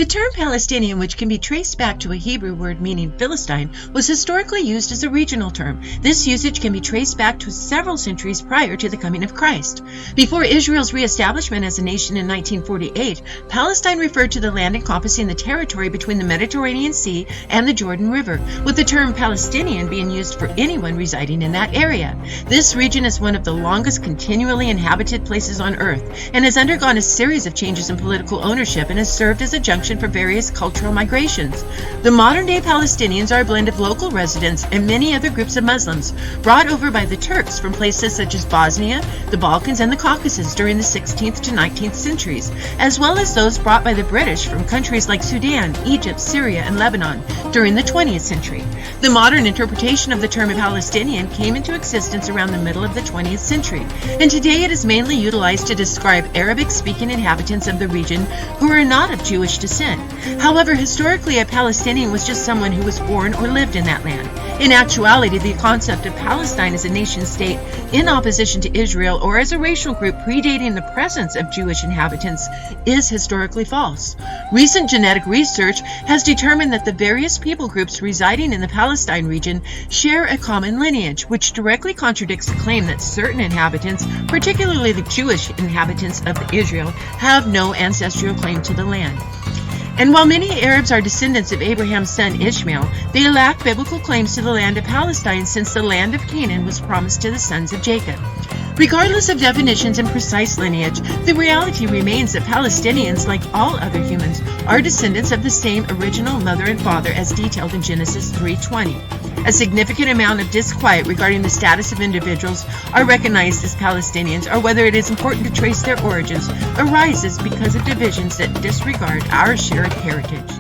The term Palestinian, which can be traced back to a Hebrew word meaning Philistine, was historically used as a regional term. This usage can be traced back to several centuries prior to the coming of Christ. Before Israel's reestablishment as a nation in 1948, Palestine referred to the land encompassing the territory between the Mediterranean Sea and the Jordan River, with the term Palestinian being used for anyone residing in that area. This region is one of the longest continually inhabited places on earth and has undergone a series of changes in political ownership and has served as a junction for various cultural migrations. The modern-day Palestinians are a blend of local residents and many other groups of Muslims brought over by the Turks from places such as Bosnia, the Balkans, and the Caucasus during the 16th to 19th centuries, as well as those brought by the British from countries like Sudan, Egypt, Syria, and Lebanon during the 20th century. The modern interpretation of the term Palestinian came into existence around the middle of the 20th century, and today it is mainly utilized to describe Arabic-speaking inhabitants of the region who are not of Jewish descent. However, historically, a Palestinian was just someone who was born or lived in that land. In actuality, the concept of Palestine as a nation-state in opposition to Israel or as a racial group predating the presence of Jewish inhabitants is historically false. Recent genetic research has determined that the various people groups residing in the Palestine region share a common lineage, which directly contradicts the claim that certain inhabitants, particularly the Jewish inhabitants of Israel, have no ancestral claim to the land. And while many Arabs are descendants of Abraham's son Ishmael, they lack biblical claims to the land of Palestine, since the land of Canaan was promised to the sons of Jacob. Regardless of definitions and precise lineage, the reality remains that Palestinians, like all other humans, are descendants of the same original mother and father as detailed in Genesis 3:20. A significant amount of disquiet regarding the status of individuals are recognized as Palestinians, or whether it is important to trace their origins, arises because of divisions that disregard our shared heritage.